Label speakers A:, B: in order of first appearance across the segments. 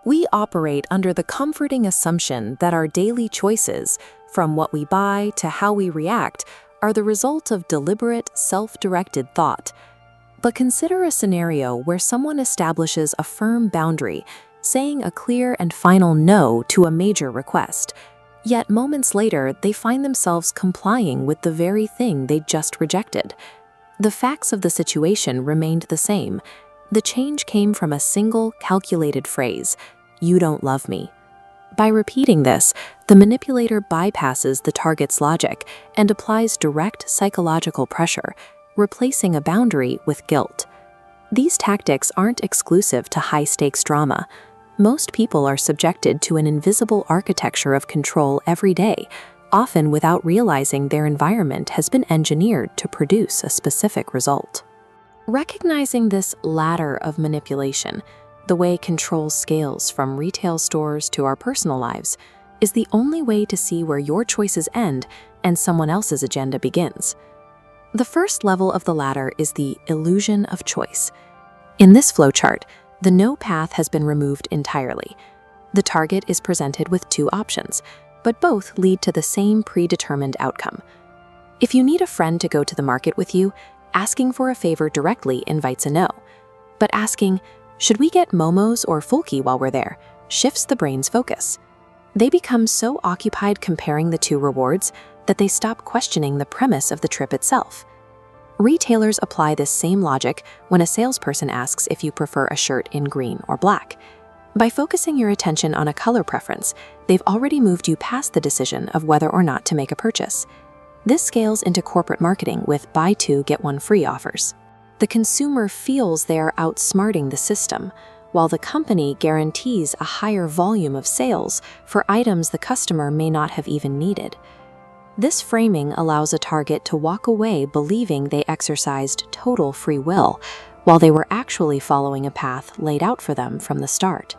A: We operate under the comforting assumption that our daily choices, from what we buy to how we react, are the result of deliberate, self-directed thought. But consider a scenario where someone establishes a firm boundary, saying a clear and final no to a major request. Yet moments later, they find themselves complying with the very thing they just rejected. The facts of the situation remained the same. The change came from a single, calculated phrase, "You don't love me." By repeating this, the manipulator bypasses the target's logic and applies direct psychological pressure, replacing a boundary with guilt. These tactics aren't exclusive to high-stakes drama. Most people are subjected to an invisible architecture of control every day, often without realizing their environment has been engineered to produce a specific result. Recognizing this ladder of manipulation, the way control scales from retail stores to our personal lives, is the only way to see where your choices end and someone else's agenda begins. The first level of the ladder is the illusion of choice. In this flowchart, the no path has been removed entirely. The target is presented with two options, but both lead to the same predetermined outcome. If you need a friend to go to the market with you, asking for a favor directly invites a no. But asking, "Should we get momos or fulki while we're there?" shifts the brain's focus. They become so occupied comparing the two rewards that they stop questioning the premise of the trip itself. Retailers apply this same logic when a salesperson asks if you prefer a shirt in green or black. By focusing your attention on a color preference, they've already moved you past the decision of whether or not to make a purchase. This scales into corporate marketing with buy two, get one free offers. The consumer feels they are outsmarting the system, while the company guarantees a higher volume of sales for items the customer may not have even needed. This framing allows a target to walk away believing they exercised total free will, while they were actually following a path laid out for them from the start.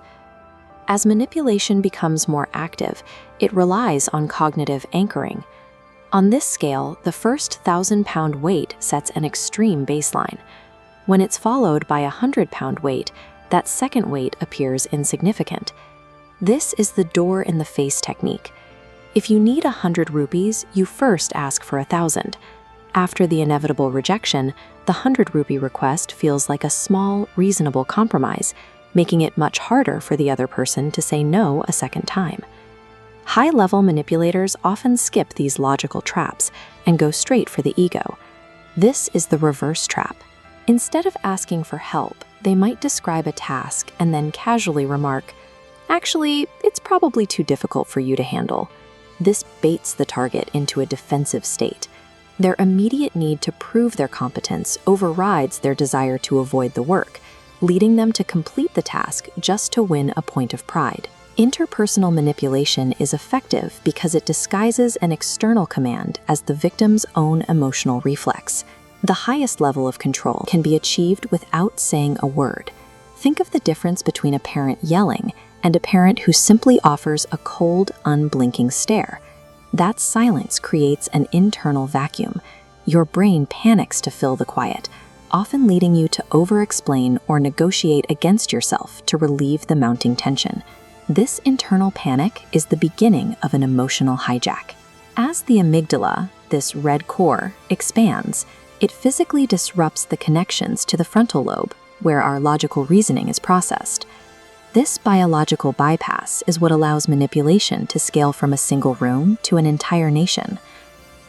A: As manipulation becomes more active, it relies on cognitive anchoring. On this scale, the first 1,000-pound weight sets an extreme baseline. When it's followed by a 100-pound weight, that second weight appears insignificant. This is the door-in-the-face technique. If you need 100 rupees, you first ask for 1,000. After the inevitable rejection, the 100-rupee request feels like a small, reasonable compromise, making it much harder for the other person to say no a second time. High-level manipulators often skip these logical traps and go straight for the ego. This is the reverse trap. Instead of asking for help, they might describe a task and then casually remark, "Actually, it's probably too difficult for you to handle." This baits the target into a defensive state. Their immediate need to prove their competence overrides their desire to avoid the work, leading them to complete the task just to win a point of pride. Interpersonal manipulation is effective because it disguises an external command as the victim's own emotional reflex. The highest level of control can be achieved without saying a word. Think of the difference between a parent yelling and a parent who simply offers a cold, unblinking stare. That silence creates an internal vacuum. Your brain panics to fill the quiet, often leading you to over-explain or negotiate against yourself to relieve the mounting tension. This internal panic is the beginning of an emotional hijack. As the amygdala, this red core, expands, it physically disrupts the connections to the frontal lobe, where our logical reasoning is processed. This biological bypass is what allows manipulation to scale from a single room to an entire nation.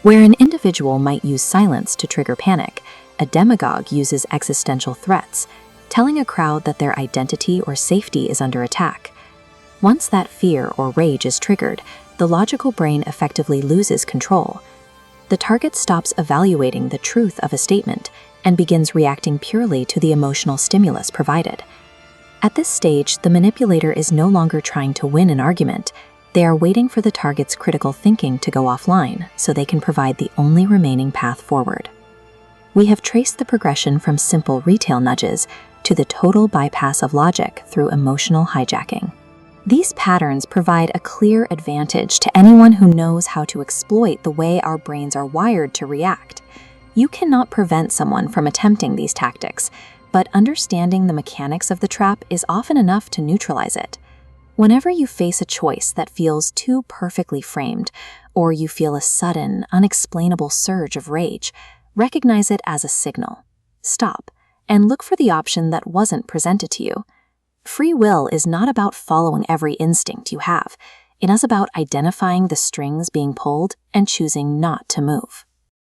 A: Where an individual might use silence to trigger panic, a demagogue uses existential threats, telling a crowd that their identity or safety is under attack. Once that fear or rage is triggered, the logical brain effectively loses control. The target stops evaluating the truth of a statement and begins reacting purely to the emotional stimulus provided. At this stage, the manipulator is no longer trying to win an argument. They are waiting for the target's critical thinking to go offline so they can provide the only remaining path forward. We have traced the progression from simple retail nudges to the total bypass of logic through emotional hijacking. These patterns provide a clear advantage to anyone who knows how to exploit the way our brains are wired to react. You cannot prevent someone from attempting these tactics, but understanding the mechanics of the trap is often enough to neutralize it. Whenever you face a choice that feels too perfectly framed, or you feel a sudden, unexplainable surge of rage, recognize it as a signal. Stop and look for the option that wasn't presented to you. Free will is not about following every instinct you have. It is about identifying the strings being pulled and choosing not to move.